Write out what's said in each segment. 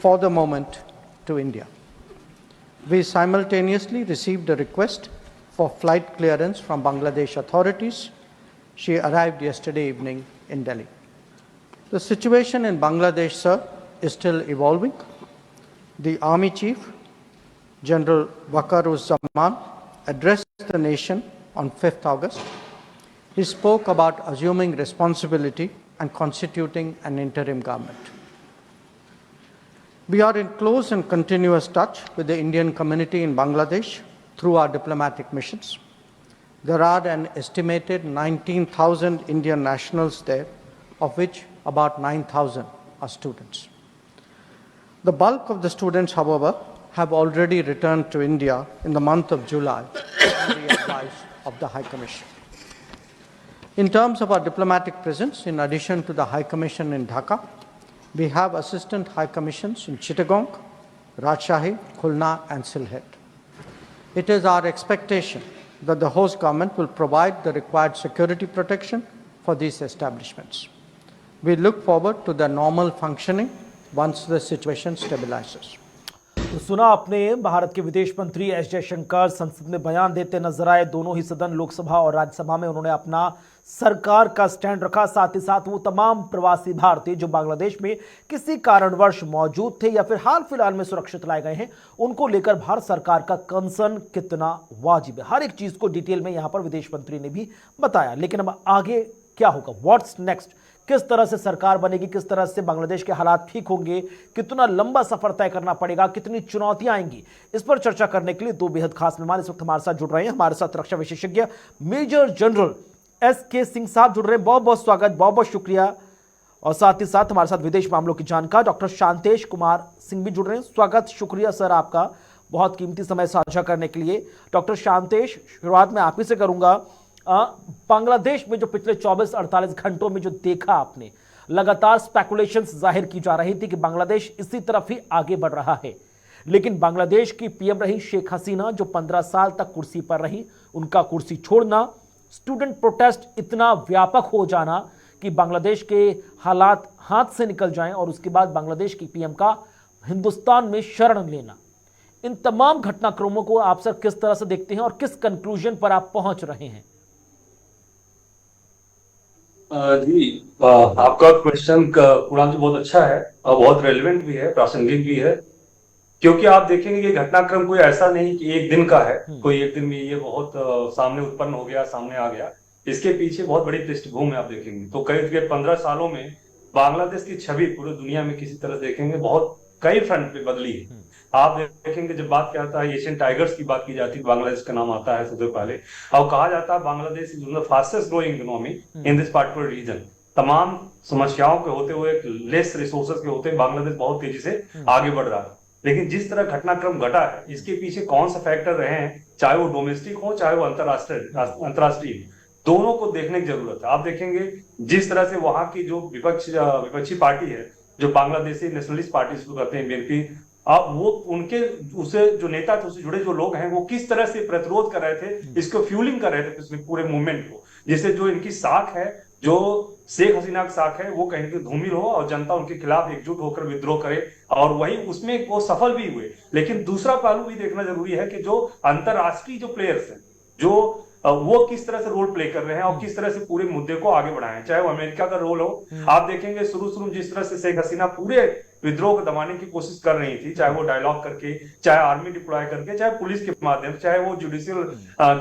for the moment to India. We simultaneously received a request for flight clearance from Bangladesh authorities. She arrived yesterday evening in Delhi. The situation in Bangladesh, sir, is still evolving. The Army Chief, General Waqar-uz-Zaman, addressed the nation on 5th August. He spoke about assuming responsibility and constituting an interim government. We are in close and continuous touch with the Indian community in Bangladesh through our diplomatic missions. There are an estimated 19,000 Indian nationals there, of which about 9,000 are students. The bulk of the students, however, have already returned to India in the month of July on the advice of the High Commission. In terms of our diplomatic presence, in addition to the High Commission in Dhaka, we have assistant High Commissions in Chittagong, Rajshahi, Khulna and Sylhet. It is our expectation that the host government will provide the required security protection for these establishments. We look forward to their normal functioning once the situation stabilizes. तो सुना आपने भारत के विदेश मंत्री S Jaishankar संसद में बयान देते नजर आए। दोनों ही सदन लोकसभा और राज्यसभा में उन्होंने अपना सरकार का स्टैंड रखा। साथ ही साथ वो तमाम प्रवासी भारतीय जो बांग्लादेश में किसी कारणवश मौजूद थे या फिर हाल फिलहाल में सुरक्षित लाए गए हैं, उनको लेकर भारत सरकार का कंसर्न कितना वाजिब है, हर एक चीज को डिटेल में यहां पर विदेश मंत्री ने भी बताया। लेकिन अब आगे क्या होगा, व्हाट्स नेक्स्ट, किस तरह से सरकार बनेगी, किस तरह से बांग्लादेश के हालात ठीक होंगे, कितना लंबा सफर तय करना पड़ेगा, कितनी चुनौतियां आएंगी, इस पर चर्चा करने के लिए दो बेहद खास मेहमान इस वक्त हमारे साथ जुड़ रहे हैं। हमारे साथ रक्षा विशेषज्ञ मेजर जनरल एस.के. सिंह साहब जुड़ रहे हैं। बहुत बहुत स्वागत, बहुत बहुत शुक्रिया। और साथ ही साथ हमारे साथ विदेश मामलों की जानकार डॉक्टर शांतेश कुमार सिंह भी जुड़ रहे हैं। स्वागत, शुक्रिया सर आपका बहुत कीमती समय साझा करने के लिए। डॉक्टर शांतेश, शुरुआत में आप ही से करूंगा। बांग्लादेश में जो पिछले 24-48 घंटों में जो देखा आपने, लगातार स्पेकुलेशंस जाहिर की जा रही थी कि बांग्लादेश इसी तरफ ही आगे बढ़ रहा है, लेकिन बांग्लादेश की पीएम रही शेख हसीना जो 15 साल तक कुर्सी पर रही, उनका कुर्सी छोड़ना, स्टूडेंट प्रोटेस्ट इतना व्यापक हो जाना कि बांग्लादेश के हालात हाथ से निकल जाएं और उसके बाद बांग्लादेश की पीएम का हिंदुस्तान में शरण लेना, इन तमाम घटनाक्रमों को आप सर किस तरह से देखते हैं और किस कंक्लूजन पर आप पहुंच रहे हैं? जी, आपका क्वेश्चन कुणाल जी बहुत अच्छा है और बहुत रेलेवेंट भी है, प्रासंगिक भी है, क्योंकि आप देखेंगे कि घटनाक्रम कोई ऐसा नहीं कि एक दिन का है, कोई एक दिन में ये बहुत सामने उत्पन्न हो गया, सामने आ गया। इसके पीछे बहुत बड़ी पृष्ठभूमि आप देखेंगे तो करीब 15 सालों में बांग्लादेश की छवि पूरी दुनिया में किसी तरह देखेंगे बहुत कई फ्रंट पे बदली है। आप देखेंगे जब बात क्या होता है एशियन टाइगर्स की बात की जाती है, बांग्लादेश का नाम आता है सबसे पहले, और कहा जाता है Bangladesh is one of the fastest growing economy in this particular reason. तमाम समस्याओं के होते हुए, लेस रिसोर्सेज के होते हुए बांग्लादेश बहुत तेजी से आगे बढ़ रहा है। लेकिन जिस तरह घटनाक्रम घटा है, इसके पीछे कौन सा फैक्टर रहे हैं, चाहे वो डोमेस्टिक हो चाहे वो अंतरराष्ट्रीय, दोनों को देखने की जरूरत है। आप देखेंगे जिस तरह से वहां की जो विपक्षी पार्टी है, जो बांग्लादेशी नेशनलिस्ट पार्टी जिसको कहते हैं बीएनपी, अब वो उनके उसे जो नेता थे, उससे जुड़े जो लोग हैं, वो किस तरह से प्रतिरोध कर रहे थे, इसको फ्यूलिंग कर रहे थे पिछले पूरे मूवमेंट को, जिससे जो इनकी साख है, जो शेख हसीना की साख है, वो कहीं धूमिल हो और जनता उनके खिलाफ एकजुट होकर विद्रोह करे, और वही उसमें वो सफल भी हुए। लेकिन दूसरा पहलू भी देखना जरूरी है कि जो अंतरराष्ट्रीय जो प्लेयर्स हैं, जो वो किस तरह से रोल प्ले कर रहे हैं और किस तरह से पूरे मुद्दे को आगे बढ़ाए हैं, चाहे वो अमेरिका का रोल हो। आप देखेंगे शुरू में जिस तरह से शेख हसीना पूरे विद्रोह को दबाने की कोशिश कर रही थी, चाहे वो डायलॉग करके, चाहे आर्मी डिप्लॉय करके, चाहे पुलिस के माध्यम से, चाहे वो जुडिशियल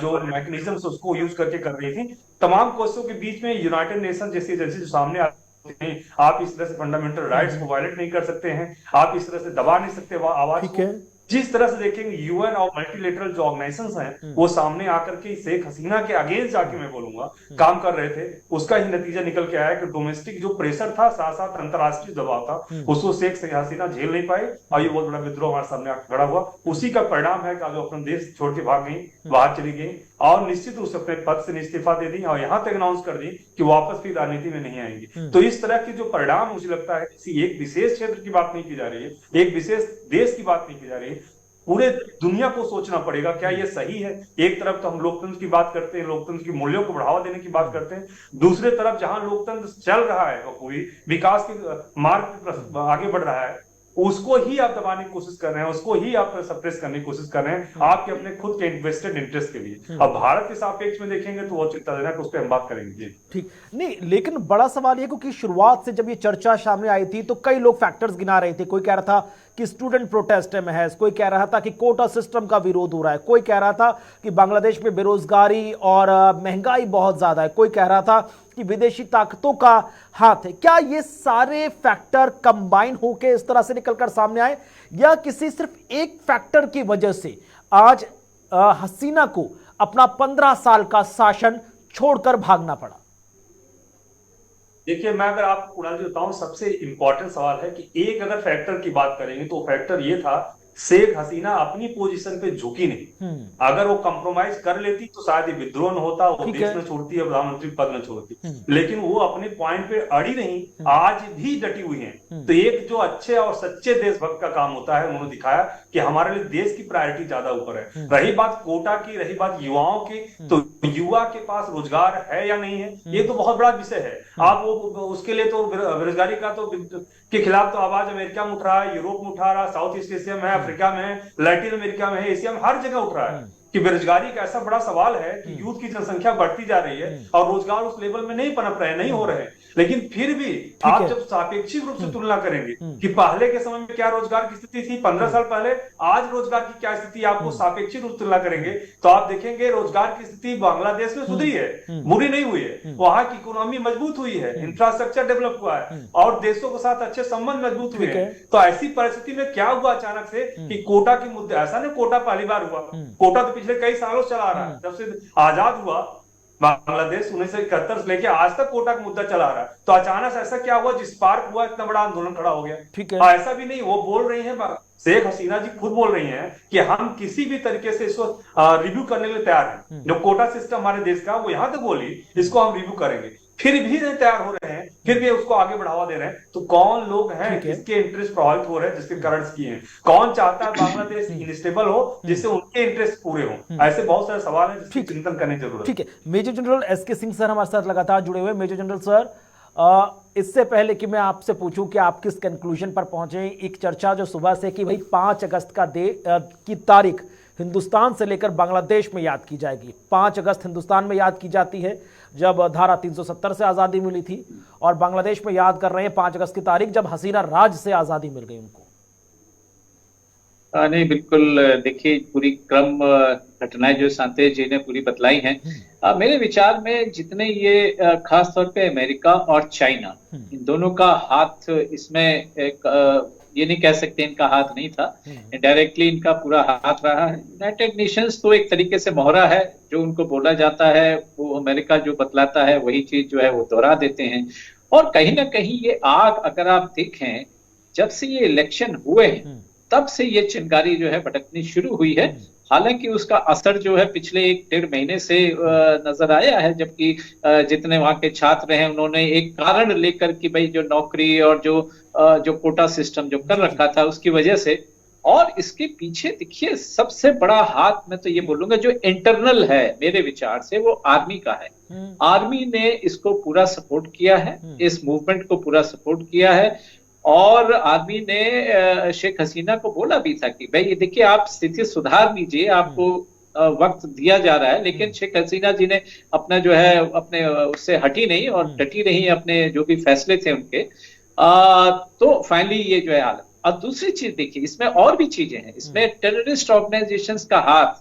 जो मैकेनिज्म उसको यूज करके कर रही थी, तमाम कोशिशों के बीच में यूनाइटेड नेशन जैसी एजेंसी जो सामने आती है, आप इस तरह से फंडामेंटल राइट्स को वायलेट नहीं कर सकते हैं, आप इस तरह से दबा नहीं सकते आवाज को। जिस तरह से देखेंगे यूएन और मल्टीलेटरल जो ऑर्गेनाइजेशंस हैं, वो सामने आकर के शेख हसीना के अगेंस्ट जाके मैं बोलूंगा काम कर रहे थे, उसका ही नतीजा निकल के आया कि डोमेस्टिक जो प्रेशर था, साथ साथ अंतरराष्ट्रीय दबाव था, उसको शेख हसीना झेल नहीं पाए और ये बहुत बड़ा विद्रोह हमारे सामने खड़ा हुआ। उसी का परिणाम है कि जो अपना देश छोड़ के भाग गई, बाहर चली गई और निश्चित रूप से अपने पद से इस्तीफा दे दी और यहाँ तक अनाउंस कर दी कि वापस फिर राजनीति में नहीं आएंगी। तो इस तरह के जो परिणाम मुझे लगता है किसी एक विशेष क्षेत्र की बात नहीं की जा रही है, एक विशेष देश की बात नहीं की जा रही है, पूरे दुनिया को सोचना पड़ेगा क्या ये सही है। एक तरफ तो हम लोकतंत्र की बात करते हैं, लोकतंत्र की मूल्यों को बढ़ावा देने की बात करते हैं, दूसरे तरफ जहां लोकतंत्र चल रहा है, कोई विकास के मार्ग पर आगे बढ़ रहा है, उसको ही आप दबाने की कोशिश कर रहे हैं, उसको ही आप सप्रेस करने की कोशिश कर रहे हैं आपके अपने खुद के इन्वेस्टेड इंटरेस्ट के लिए। अब भारत के सापेक्ष में देखेंगे तो बहुत चिंताजनक, उस पर हम बात करेंगे। ठीक नहीं, लेकिन बड़ा सवाल ये क्योंकि शुरुआत से जब ये चर्चा सामने आई थी तो कई लोग फैक्टर्स गिना रहे थे। कोई कह रहा था कि स्टूडेंट प्रोटेस्ट में है, कोई कह रहा था कि कोटा सिस्टम का विरोध हो रहा है, कोई कह रहा था कि बांग्लादेश में बेरोजगारी और महंगाई बहुत ज्यादा है, कोई कह रहा था कि विदेशी ताकतों का हाथ है। क्या ये सारे फैक्टर कंबाइन होकर इस तरह से निकलकर सामने आए, या किसी सिर्फ एक फैक्टर की वजह से आज हसीना को अपना 15 साल का शासन छोड़कर भागना पड़ा? देखिए, मैं अगर आपको कुणाल जी बताऊं, सबसे इंपॉर्टेंट सवाल है कि एक अगर फैक्टर की बात करेंगे तो फैक्टर ये था, शेख हसीना अपनी पोजीशन पे झुकी नहीं। अगर वो कंप्रोमाइज कर लेती तो शायद ये विद्रोह न होता, वो देश में छोड़ती है, प्रधानमंत्री पद न छोड़ती, लेकिन वो अपने पॉइंट पे अड़ी नहीं, आज भी डटी हुई हैं। तो एक जो अच्छे और सच्चे देशभक्त का काम होता है, उन्होंने दिखाया कि हमारे लिए देश की प्रायोरिटी ज्यादा ऊपर है। रही बात कोटा की, रही बात युवाओं की, तो युवा के पास रोजगार है या नहीं है, ये तो बहुत बड़ा विषय है। आप वो उसके लिए तो बेरोजगारी का तो के खिलाफ तो आवाज अमेरिका में उठ रहा है, यूरोप में उठा रहा है, साउथ ईस्ट एशिया में है, अफ्रीका में है, लैटिन अमेरिका में है, एशिया में हर जगह उठ रहा है कि बेरोजगारी एक ऐसा बड़ा सवाल है कि यूथ की जनसंख्या बढ़ती जा रही है और रोजगार उस लेवल में नहीं पनप रहे, नहीं हो रहे। लेकिन फिर भी आप जब सापेक्षिक रूप से तुलना करेंगे कि पहले के समय में क्या रोजगार की स्थिति थी 15 साल पहले, आज रोजगार की क्या स्थिति, आपको सापेक्षिक रूप से तुलना करेंगे तो आप देखेंगे रोजगार की स्थिति बांग्लादेश में सुधरी है, बुरी नहीं हुई है। वहां की इकोनॉमी मजबूत हुई है, इंफ्रास्ट्रक्चर डेवलप हुआ है और देशों के साथ अच्छे संबंध मजबूत हुए हैं। तो ऐसी परिस्थिति में क्या हुआ अचानक से कि कोटा की मुद्दे, ऐसा नहीं कोटा पहली बार हुआ, कोटा तो पिछले कई सालों चला रहा है, जब से आजाद हुआ बांग्लादेश 1971 से लेके आज तक कोटा का मुद्दा चला रहा है। तो अचानक ऐसा क्या हुआ जिस स्पार्क हुआ, इतना बड़ा आंदोलन खड़ा हो गया? ठीक है, ऐसा भी नहीं, वो बोल रही हैं, शेख हसीना जी खुद बोल रही हैं कि हम किसी भी तरीके से इसको रिव्यू करने के लिए तैयार हैं। जो कोटा सिस्टम हमारे देश का, वो यहां तक बोली इसको हम रिव्यू करेंगे, फिर भी नहीं तैयार हो रहे हैं, फिर भी उसको आगे बढ़ावा दे रहे हैं। तो कौन लोग हैं जिसके इंटरेस्ट प्रभावित हो रहे हैं, जिसके करंट्स किए हैं? कौन चाहता है बांग्लादेश इनस्टेबल हो जिससे उनके इंटरेस्ट पूरे हों? ऐसे बहुत सारे सवाल हैं जिसकी चिंतन करने की जरूरत है। ठीक है, major general SK Singh sir हमारे साथ लगातार जुड़े हुए। मेजर जनरल सर, इससे पहले कि मैं आपसे पूछूं कि आप किस कंक्लूजन पर पहुंचे, एक चर्चा जो सुबह से कि भाई 5 अगस्त की तारीख हिंदुस्तान से लेकर बांग्लादेश में याद की जाएगी। 5 अगस्त हिंदुस्तान में याद की जाती है जब धारा 370 से आज़ादी मिली थी, और बांग्लादेश में याद कर रहे हैं 5 अगस्त की तारीख जब हसीना राज से आज़ादी मिल गई उनको। नहीं, बिल्कुल। देखिए, पूरी क्रम घटनाएं जो सांतेश जी ने पूरी बतलाई हैं, मेरे विचार में जितने ये खास तौर पे अमेरिका और चाइना, इन दोनों का हाथ इसमें एक ये नहीं कह सकते इनका हाथ नहीं था, इनडायरेक्टली इनका पूरा हाथ रहा है। यूनाइटेड नेशंस तो एक तरीके से मोहरा है, जो उनको बोला जाता है वो अमेरिका जो बतलाता है वही चीज जो है वो दोहरा देते हैं। और कहीं ना कहीं ये आग, अगर आप देखें, जब से ये इलेक्शन हुए हैं तब से ये चिंगारी जो है भटकनी शुरू हुई है। हालांकि उसका असर जो है पिछले 1-1.5 महीने से नजर आया है, जबकि जितने वहां के छात्र हैं उन्होंने एक कारण लेकर कि भाई जो नौकरी और जो कोटा सिस्टम जो कर रखा था उसकी वजह से। और इसके पीछे देखिए सबसे बड़ा हाथ, मैं तो ये बोलूंगा, जो इंटरनल है मेरे विचार से, वो आर्मी का है। आर्मी ने इसको पूरा सपोर्ट किया है, इस मूवमेंट को पूरा सपोर्ट किया है। और आर्मी ने शेख हसीना को बोला भी था कि भाई ये देखिए आप स्थिति सुधार लीजिए, आपको वक्त दिया जा रहा है। लेकिन शेख हसीना जी ने अपना जो है अपने उससे हटी नहीं और डटी रही अपने जो भी फैसले थे उनके। तो फाइनली ये जो है हालत। और दूसरी चीज देखिए, इसमें और भी चीजें हैं, इसमें टेररिस्ट ऑर्गेनाइजेशंस का हाथ,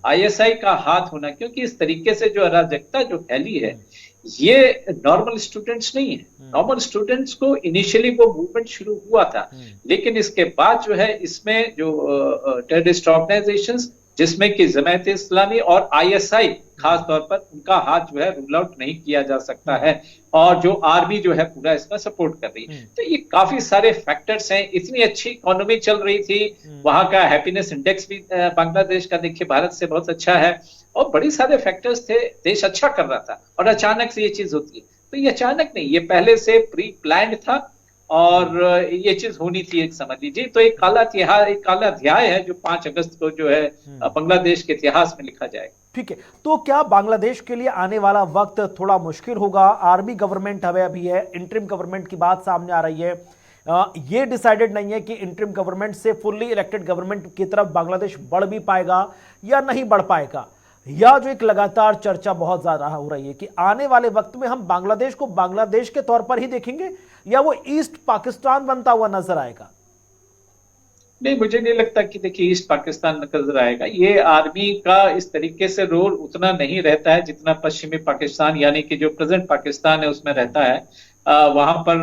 आईएसआई का हाथ होना, क्योंकि इस तरीके से जो अराजकता जो फैली है ये नॉर्मल स्टूडेंट्स नहीं है। नॉर्मल स्टूडेंट्स को इनिशियली वो मूवमेंट शुरू हुआ था, लेकिन इसके बाद जो है इसमें जो टेररिस्ट ऑर्गेनाइजेशंस, जिसमें कि जमात इस्लामी और आईएसआई खास तौर पर, उनका हाथ जो है रूल आउट नहीं किया जा सकता है। और जो आर्मी जो है पूरा इसमें सपोर्ट कर रही है। तो ये काफी सारे फैक्टर्स हैं। इतनी अच्छी इकोनॉमी चल रही थी, वहां का हैप्पीनेस इंडेक्स भी बांग्लादेश का देखिए भारत से बहुत अच्छा है, और बड़ी सारे फैक्टर्स थे, देश अच्छा कर रहा था, और अचानक से ये चीज होती है। तो ये अचानक नहीं, ये पहले से प्री प्लान्ड था और ये चीज होनी थी, एक समझ लीजिए। तो एक काला अध्याय है जो 5 अगस्त को जो है बांग्लादेश के इतिहास में लिखा जाएगा। ठीक है, तो क्या बांग्लादेश के लिए आने वाला वक्त थोड़ा मुश्किल होगा? आर्मी गवर्नमेंट अभी है, इंटरिम गवर्नमेंट की बात सामने आ रही है, ये डिसाइडेड नहीं है कि इंटरिम गवर्नमेंट से फुल्ली इलेक्टेड गवर्नमेंट की तरफ बांग्लादेश बढ़ भी पाएगा या नहीं बढ़ पाएगा। या जो एक लगातार चर्चा बहुत ज्यादा हो रही है कि आने वाले वक्त में हम बांग्लादेश को बांग्लादेश के तौर पर ही देखेंगे या वो ईस्ट पाकिस्तान बनता हुआ नजर आएगा। नहीं, मुझे नहीं लगता कि देखिए ईस्ट पाकिस्तान नजर आएगा। ये आर्मी का इस तरीके से रोल उतना नहीं रहता है जितना पश्चिमी पाकिस्तान यानी कि जो प्रेजेंट पाकिस्तान है उसमें रहता है। वहां पर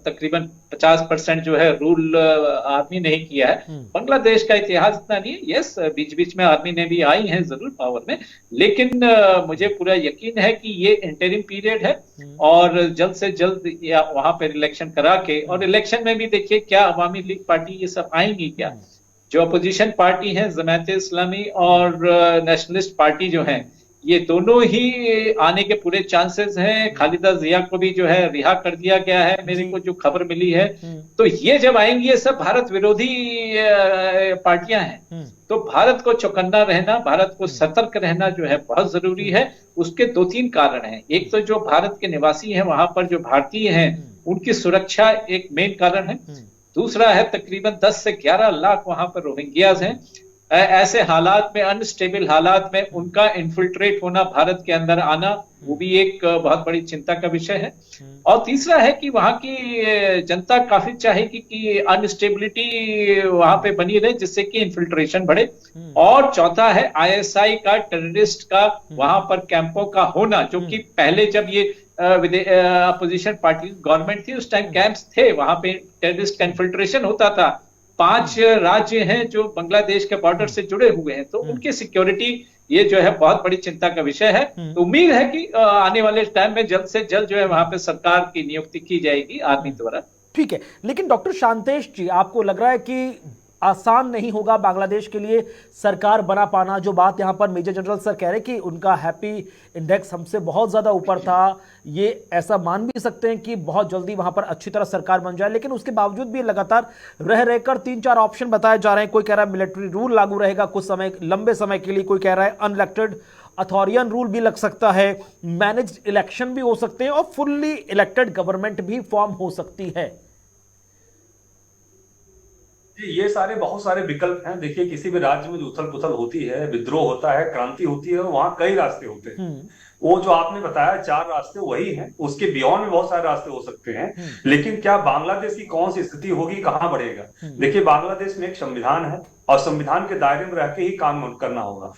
तकरीबन 50% जो है रूल आर्मी ने ही किया है। बांग्लादेश का इतिहास इतना नहीं है। यस, बीच बीच में आर्मी ने भी आई है जरूर पावर में, लेकिन मुझे पूरा यकीन है कि ये इंटरिम पीरियड है और जल्द से जल्द वहां पर इलेक्शन करा के, और इलेक्शन में भी देखिए क्या अवामी लीग पार्टी ये सब आएंगी क्या। जो अपोजिशन पार्टी है जमात इस्लामी और नेशनलिस्ट पार्टी जो है ये दोनों ही आने के पूरे चांसेस हैं। खालिदा जिया को भी जो है रिहा कर दिया गया है, मेरे को जो खबर मिली है। तो ये जब आएंगी ये सब भारत विरोधी पार्टियां हैं, तो भारत को चौकन्ना रहना, भारत को सतर्क रहना जो है बहुत जरूरी है। उसके 2-3 कारण हैं। एक तो जो भारत के निवासी हैं वहां पर जो भारतीय हैं उनकी सुरक्षा एक मेन कारण है। दूसरा है तकरीबन 10 से 11 लाख वहां पर रोहिंग्याज हैं। ऐसे हालात में, अनस्टेबल हालात में उनका इन्फिल्ट्रेट होना, भारत के अंदर आना, वो भी एक बहुत बड़ी चिंता का विषय है। और तीसरा है कि वहां की जनता काफी चाहेगी कि अनस्टेबिलिटी वहां पे बनी रहे जिससे कि इन्फिल्ट्रेशन बढ़े। और चौथा है आईएसआई का, टेररिस्ट का वहां पर कैंपों का होना, जो कि पहले जब ये अपोजिशन पार्टी गवर्नमेंट थी उस टाइम कैंप्स थे, वहां पे टेररिस्ट का इन्फिल्ट्रेशन होता था। 5 राज्य हैं जो बांग्लादेश के बॉर्डर से जुड़े हुए हैं, तो उनकी सिक्योरिटी ये जो है बहुत बड़ी चिंता का विषय है। तो उम्मीद है कि आने वाले टाइम में जल्द से जल्द जो है वहां पे सरकार की नियुक्ति की जाएगी आर्मी द्वारा। ठीक है, लेकिन डॉक्टर शांतेश जी, आपको लग रहा है कि आसान नहीं होगा बांग्लादेश के लिए सरकार बना पाना? जो बात यहां पर मेजर जनरल सर कह रहे हैं कि उनका हैप्पी इंडेक्स हमसे बहुत ज्यादा ऊपर था, ये ऐसा मान भी सकते हैं कि बहुत जल्दी वहां पर अच्छी तरह सरकार बन जाए, लेकिन उसके बावजूद भी लगातार रह रहकर 3-4 ऑप्शन बताए जा रहे हैं। कोई कह रहा है मिलिट्री रूल लागू रहेगा कुछ समय, लंबे समय के लिए। कोई कह रहा है अनइलेक्टेड अथॉरियन रूल भी लग सकता है, मैनेज्ड इलेक्शन भी हो सकते हैं और फुल्ली इलेक्टेड गवर्नमेंट भी फॉर्म हो सकती है। ये सारे बहुत सारे विकल्प हैं। देखिए, किसी भी राज्य में जो उथल पुथल होती है, विद्रोह होता है, क्रांति होती है, वहां कई रास्ते होते हैं। वो जो आपने बताया 4 रास्ते वही हैं, उसके बियॉन्ड में बहुत सारे रास्ते हो सकते हैं। लेकिन क्या बांग्लादेश की कौन सी स्थिति होगी, कहां बढ़ेगा? देखिए, बांग्लादेश में एक संविधान है और संविधान के दायरे में रह के ही काम करना होगा।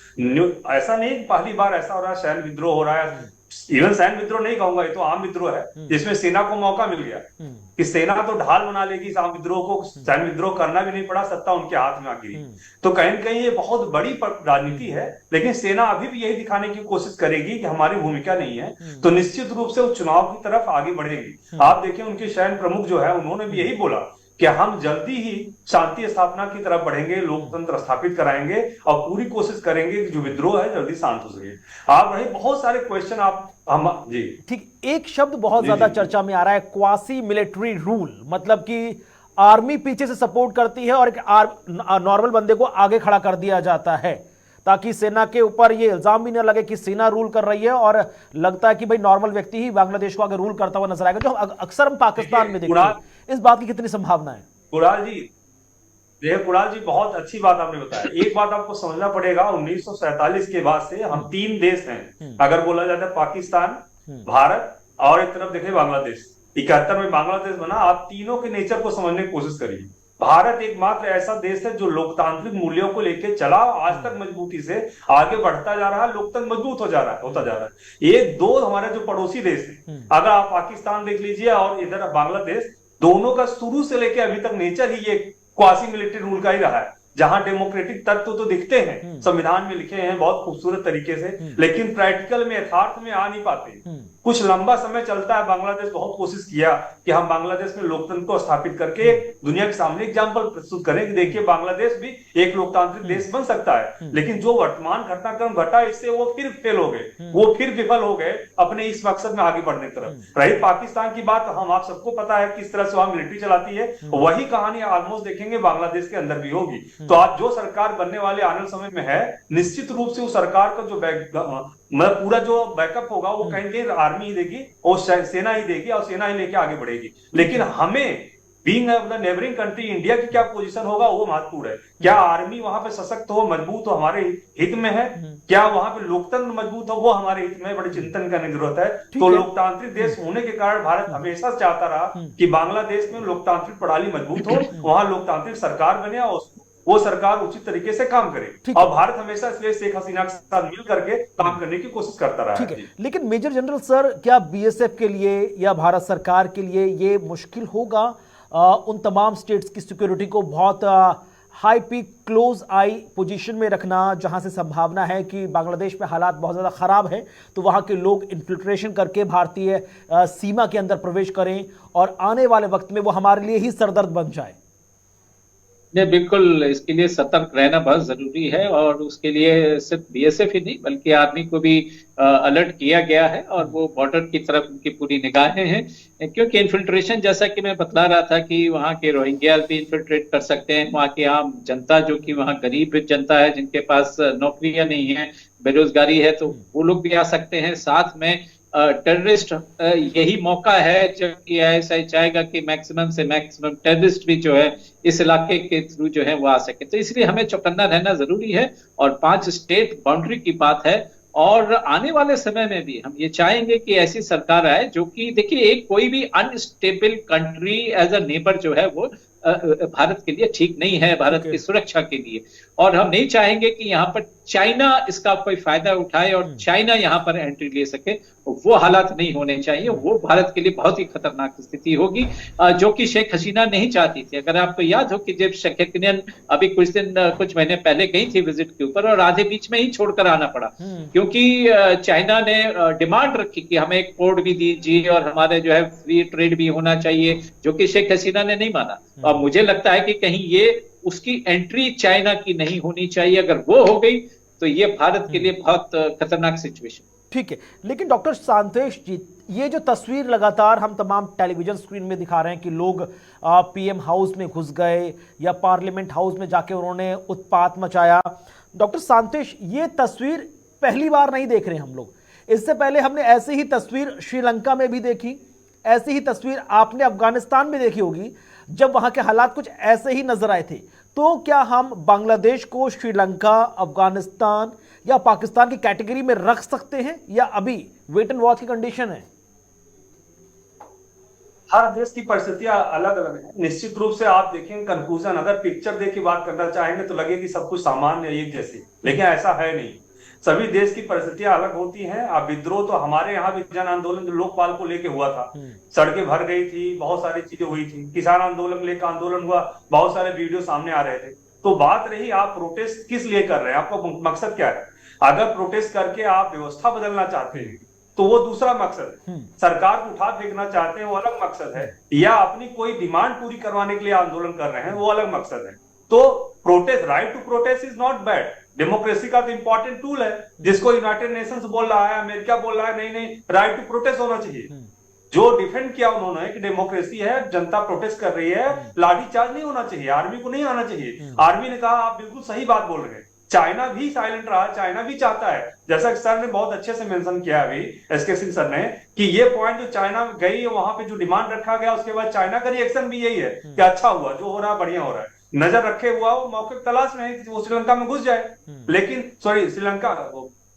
ऐसा नहीं पहली बार ऐसा हो रहा है, सैन्य विद्रोह हो रहा है। इवन सैन्य विद्रोह नहीं कहूंगा, ये तो आम विद्रोह है जिसमें सेना को मौका मिल गया कि सेना तो ढाल बना लेगी इस आम विद्रोह को, सैन्य विद्रोह करना भी नहीं पड़ा, सत्ता उनके हाथ में आ गई। तो कहीं न कहीं ये बहुत बड़ी राजनीति है, लेकिन सेना अभी भी यही दिखाने की कोशिश करेगी कि हमारी भूमिका नहीं है। तो निश्चित रूप से वो चुनाव की तरफ आगे बढ़ेगी। आप देखें, उनके सैन्य प्रमुख जो है उन्होंने भी यही बोला कि हम जल्दी ही शांति स्थापना की तरफ बढ़ेंगे, लोकतंत्र स्थापित कराएंगे और पूरी कोशिश करेंगे कि जो विद्रोह है जल्दी शांत हो सके। आप रहे बहुत सारे क्वेश्चन आप हम जी ठीक, एक शब्द बहुत ज्यादा चर्चा में आ रहा है, क्वासी मिलिट्री रूल। मतलब कि आर्मी पीछे से सपोर्ट करती है और एक नॉर्मल बंदे को आगे खड़ा कर दिया जाता है ताकि सेना के ऊपर ये इल्जाम भी ना लगे कि सेना रूल कर रही है, और लगता है कि भाई नॉर्मल व्यक्ति ही बांग्लादेश को आगे रूल करता हुआ नजर आएगा, जो अक्सर हम पाकिस्तान में देखते हैं। इस बात की कितनी संभावना है? कुणाल जी बहुत अच्छी बात आपने बताया। एक बात आपको समझना पड़ेगा, 1947 के बाद से हम 3 देश हैं। अगर बोला जाता है पाकिस्तान, भारत और एक तरफ देखें बांग्लादेश। 71 में बांग्लादेश बना। आप तीनों के नेचर को समझने की कोशिश करिए। भारत एकमात्र ऐसा देश है जो लोकतांत्रिक मूल्यों को लेकर चला, आज तक मजबूती से आगे बढ़ता जा रहा है, लोकतंत्र मजबूत होता जा रहा है। ये 2 हमारे जो पड़ोसी देश हैं, अगर आप पाकिस्तान देख लीजिए और इधर बांग्लादेश, दोनों का शुरू से लेकर अभी तक नेचर ही ये क्वासी मिलिट्री रूल का ही रहा है, जहां डेमोक्रेटिक तत्व तो दिखते हैं, संविधान में लिखे हैं बहुत खूबसूरत तरीके से, लेकिन प्रैक्टिकल में, यथार्थ में आ नहीं पाते। कुछ लंबा समय चलता है। बांग्लादेश बहुत कोशिश किया कि हम बांग्लादेश में लोकतंत्र को स्थापित करके दुनिया के सामने एग्जाम्पल प्रस्तुत करें कि देखिए बांग्लादेश भी एक लोकतांत्रिक देश बन सकता है। लेकिन जो वर्तमान घटनाक्रम घटा, इससे वो फिर फेल हो गए, वो फिर विफल हो गए अपने इस मकसद में आगे बढ़ने की तरफ। रही पाकिस्तान की बात, हम आप सबको पता है किस तरह से वहां मिलिट्री चलाती है, वही कहानी ऑलमोस्ट देखेंगे बांग्लादेश के अंदर भी होगी। तो आज जो सरकार बनने वाले आने वाले समय में है, निश्चित रूप से उस सरकार का जो पूरा जो बैकअप होगा वो कहीं कहीं आर्मी ही देगी और सेना ही देगी और सेना ही लेके आगे बढ़ेगी। लेकिन हमें being the neighbouring country India की क्या पोजीशन होगा वो महत्वपूर्ण है। क्या आर्मी वहां पे सशक्त हो, मजबूत हो, हमारे हित में है? क्या वहां पे लोकतंत्र मजबूत हो, वो हमारे हित में बड़े चिंतन करने की जरूरत है। तो लोकतांत्रिक देश होने के कारण भारत हमेशा चाहता रहा कि बांग्लादेश में लोकतांत्रिक प्रणाली मजबूत हो, वहां लोकतांत्रिक सरकार बने और वो सरकार उचित तरीके से काम करे। और भारत हमेशा इसलिए शेख हसीना के साथ मिल करके काम करने की कोशिश करता रहा है। लेकिन मेजर जनरल सर, क्या बीएसएफ के लिए या भारत सरकार के लिए ये मुश्किल होगा उन तमाम स्टेट्स की सिक्योरिटी को बहुत हाई पीक क्लोज आई पोजीशन में रखना, जहां से संभावना है कि बांग्लादेश में हालात बहुत ज़्यादा ख़राब है तो वहां के लोग इन्फिल्ट्रेशन करके भारतीय सीमा के अंदर प्रवेश करें और आने वाले वक्त में वो हमारे लिए ही सरदर्द बन जाए? नहीं, बिल्कुल इसके लिए सतर्क रहना बहुत जरूरी है और उसके लिए सिर्फ बीएसएफ ही नहीं बल्कि आर्मी को भी अलर्ट किया गया है और वो बॉर्डर की तरफ उनकी पूरी निगाहें हैं। क्योंकि इन्फिल्ट्रेशन, जैसा कि मैं बतला रहा था कि वहाँ के रोहिंग्या भी इन्फिल्ट्रेट कर सकते हैं, वहाँ की आम जनता जो कि वहाँ गरीब जनता है जिनके पास नौकरियां नहीं है, बेरोजगारी है, तो वो लोग भी आ सकते हैं। साथ में टेररिस्ट, यही मौका है जबकि ऐसा चाहेगा कि मैक्सिमम से मैक्सिमम टेररिस्ट भी जो है इस इलाके के थ्रू जो है वो आ सके। तो इसलिए हमें चौकन्ना रहना जरूरी है और 5 स्टेट बाउंड्री की बात है। और आने वाले समय में भी हम ये चाहेंगे कि ऐसी सरकार आए जो कि देखिए, एक कोई भी unstable country as a neighbour जो है वो भारत के लिए ठीक नहीं है, भारत की सुरक्षा के लिए। और हम नहीं चाहेंगे कि यहाँ पर चाइना इसका कोई फायदा उठाए और चाइना यहाँ पर एंट्री ले सके। वो हालात नहीं होने चाहिए, वो भारत के लिए बहुत ही खतरनाक स्थिति होगी जो कि शेख हसीना नहीं चाहती थी। अगर आपको याद हो कि जब शेख हसीना अभी कुछ महीने पहले गई थी विजिट के ऊपर और आधे बीच में ही छोड़कर आना पड़ा, क्योंकि चाइना ने डिमांड रखी कि हमें एक पोर्ट भी दीजिए और हमारे जो है फ्री ट्रेड भी होना चाहिए, जो कि शेख हसीना ने नहीं माना। और मुझे लगता है कि कहीं ये उसकी एंट्री चाइना की नहीं होनी चाहिए। अगर वो हो गई तो ये भारत के लिए बहुत खतरनाक सिचुएशन। ठीक है, लेकिन डॉक्टर सांतेश जी, ये जो तस्वीर लगातार हम तमाम टेलीविजन स्क्रीन में दिखा रहे हैं कि लोग पीएम हाउस में घुस गए या पार्लियामेंट हाउस में जाके उन्होंने उत्पात मचाया, डॉक्टर सांतेश, ये तस्वीर पहली बार नहीं देख रहे हम लोग। इससे पहले हमने ऐसी ही तस्वीर श्रीलंका में भी देखी, ऐसी ही तस्वीर आपने अफगानिस्तान में देखी होगी, जब वहां के हालात कुछ ऐसे ही नजर आए थे। तो क्या हम बांग्लादेश को श्रीलंका, अफगानिस्तान या पाकिस्तान की कैटेगरी में रख सकते हैं या अभी वेट एंड वॉच की कंडीशन है? हर देश की परिस्थितियां अलग अलग है। निश्चित रूप से आप देखेंगे कंक्लूजन, अगर पिक्चर देख के बात करना चाहेंगे तो लगे कि सब कुछ सामान्य एक जैसी, लेकिन ऐसा है नहीं। सभी देश की परिस्थितियां अलग होती हैं। अब विद्रोह तो हमारे यहाँ भी जन आंदोलन जो लोकपाल को लेके हुआ था, सड़कें भर गई थी, बहुत सारी चीजें हुई थी, किसान आंदोलन लेकर आंदोलन हुआ, बहुत सारे वीडियो सामने आ रहे थे। तो बात रही आप प्रोटेस्ट किस लिए कर रहे हैं, आपका मकसद क्या है? अगर प्रोटेस्ट करके आप व्यवस्था बदलना चाहते हैं तो वो दूसरा मकसद है, सरकार को उठा फेंकना चाहते हैं वो अलग मकसद है, या अपनी कोई डिमांड पूरी करवाने के लिए आंदोलन कर रहे हैं वो अलग मकसद है। तो protest, right to protest is not bad. Democracy का तो इंपॉर्टेंट टूल है, जिसको यूनाइटेड नेशंस बोल रहा है, अमेरिका बोल रहा है नहीं नहीं राइट टू प्रोटेस्ट होना चाहिए। जो डिफेंड किया उन्होंने कि डेमोक्रेसी है, जनता प्रोटेस्ट कर रही है, लाठीचार्ज नहीं होना चाहिए, आर्मी को नहीं आना चाहिए। आर्मी ने कहा आप बिल्कुल सही बात बोल रहे हैं। चाइना भी साइलेंट रहा, चाइना भी चाहता है, जैसा कि सर ने बहुत अच्छे से मेंशन किया अभी, एसके सिंह सर ने, कि ये पॉइंट जो चाइना गई है वहां पे जो डिमांड रखा गया, उसके बाद चाइना का रिएक्शन भी यही है कि अच्छा हुआ, जो हो रहा है बढ़िया हो रहा है। नजर रखे हुआ वो मौके की तलाश में है कि वो श्रीलंका में घुस जाए, लेकिन श्रीलंका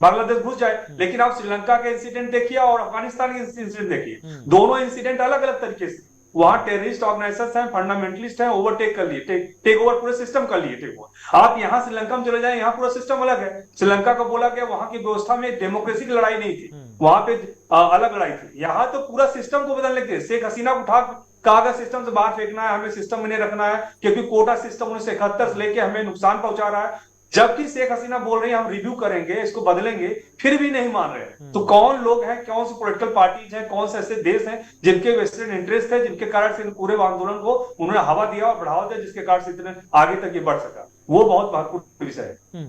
बांग्लादेश घुस जाए। लेकिन आप श्रीलंका के इंसिडेंट देखिए और अफगानिस्तान के इंसिडेंट देखिए, दोनों इंसिडेंट अलग अलग तरीके से। वहां टेररिस्ट ऑर्गेनाइजर्स हैं, फंडामेंटलिस्ट हैं, ओवरटेक कर लिए, टेक ओवर पूरे सिस्टम कर लिए, टेक ओवर। आप यहाँ श्रीलंका में चले जाए, यहाँ पूरा सिस्टम अलग है। श्रीलंका को बोला गया वहां की व्यवस्था में डेमोक्रेसी की लड़ाई नहीं थी, वहां पे अलग लड़ाई थी। यहाँ तो पूरा सिस्टम को बदलने के, शेख हसीना को उठा कागज सिस्टम से बाहर फेंकना है, हमें सिस्टम में नहीं रखना है, क्योंकि कोटा सिस्टम 1971 से लेके हमें नुकसान पहुंचा रहा है। जबकि शेख हसीना बोल रही है हम रिव्यू करेंगे, इसको बदलेंगे, फिर भी नहीं मान रहे। तो कौन लोग हैं, कौन सी पॉलिटिकल पार्टीज हैं, कौन से ऐसे देश हैं जिनके वेस्टर्न इंटरेस्ट है, जिनके कारण से पूरे आंदोलन को उन्होंने हवा दिया और बढ़ावा दिया, जिसके कारण से इतने आगे तक ये बढ़ सका, वो बहुत महत्वपूर्ण विषय है।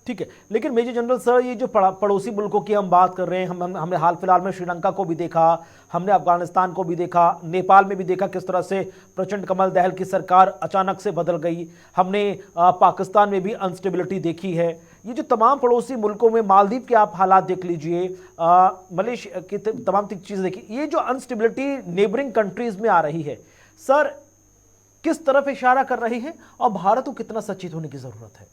ठीक है, लेकिन मेजर जनरल सर, ये जो पड़ोसी मुल्कों की हम बात कर रहे हैं, हमने हाल फिलहाल में श्रीलंका को भी देखा, हमने अफगानिस्तान को भी देखा, नेपाल में भी देखा किस तरह से प्रचंड कमल दहल की सरकार अचानक से बदल गई, हमने पाकिस्तान में भी अनस्टेबिलिटी देखी है। ये जो तमाम पड़ोसी मुल्कों में, मालदीव के आप हालात देख लीजिए, मलेशिया की तमाम चीज़ें देखिए, ये जो अनस्टेबिलिटी नेबरिंग कंट्रीज़ में आ रही है, सर किस तरफ इशारा कर रही है और भारत को कितना सचेत होने की जरूरत है?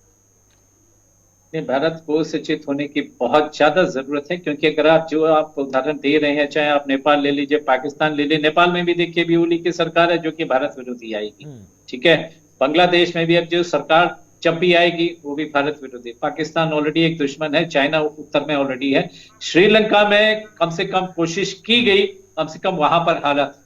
भारत को सचेत होने की बहुत ज्यादा जरूरत है, क्योंकि अगर आप उदाहरण दे रहे हैं, चाहे आप नेपाल ले लीजिए, पाकिस्तान ले लीजिए, नेपाल में भी देखिए अभी ओली की सरकार है जो कि भारत विरोधी आएगी। ठीक है, बांग्लादेश में भी अब जो सरकार जब भी आएगी वो भी भारत विरोधी। पाकिस्तान ऑलरेडी एक दुश्मन है, चाइना उत्तर में ऑलरेडी है। श्रीलंका में कम से कम कोशिश की गई, कम से कम वहां पर हालत,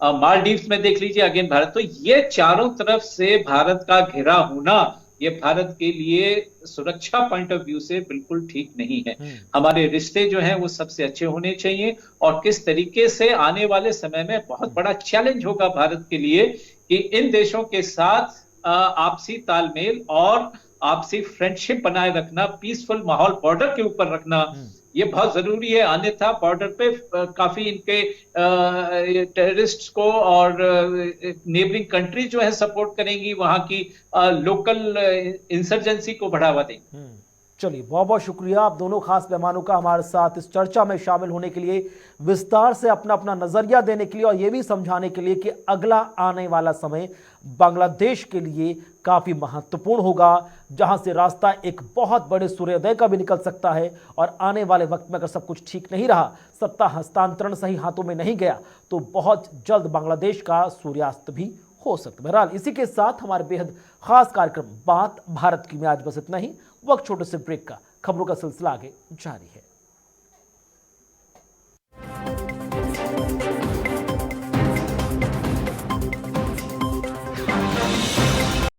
मालदीव्स में देख लीजिए अगेन भारत। तो ये चारों तरफ से भारत का घिरा होना, ये भारत के लिए सुरक्षा पॉइंट ऑफ व्यू से बिल्कुल ठीक नहीं है। हमारे रिश्ते जो हैं वो सबसे अच्छे होने चाहिए, और किस तरीके से आने वाले समय में बहुत बड़ा चैलेंज होगा भारत के लिए कि इन देशों के साथ आपसी तालमेल और आपसी फ्रेंडशिप बनाए रखना, पीसफुल माहौल बॉर्डर के ऊपर रखना, ये बहुत जरूरी है। अन्यथा बॉर्डर पे काफी इनके टेररिस्ट को और नेबरिंग कंट्री जो है सपोर्ट करेंगी, वहां की लोकल इंसर्जेंसी को बढ़ावा देंगी। चलिए, बहुत बहुत शुक्रिया आप दोनों खास मेहमानों का हमारे साथ इस चर्चा में शामिल होने के लिए, विस्तार से अपना अपना नजरिया देने के लिए और यह भी समझाने के लिए कि अगला आने वाला समय बांग्लादेश के लिए काफी महत्वपूर्ण होगा, जहां से रास्ता एक बहुत बड़े सूर्योदय का भी निकल सकता है। और आने वाले वक्त में अगर सब कुछ ठीक नहीं रहा, सत्ता हस्तांतरण सही हाथों में नहीं गया, तो बहुत जल्द बांग्लादेश का सूर्यास्त भी हो सकता है। बहरहाल, इसी के साथ हमारे बेहद खास कार्यक्रम बात भारत की में आज बस इतना ही। वक्त छोटे से ब्रेक का, खबरों का सिलसिला आगे जारी है।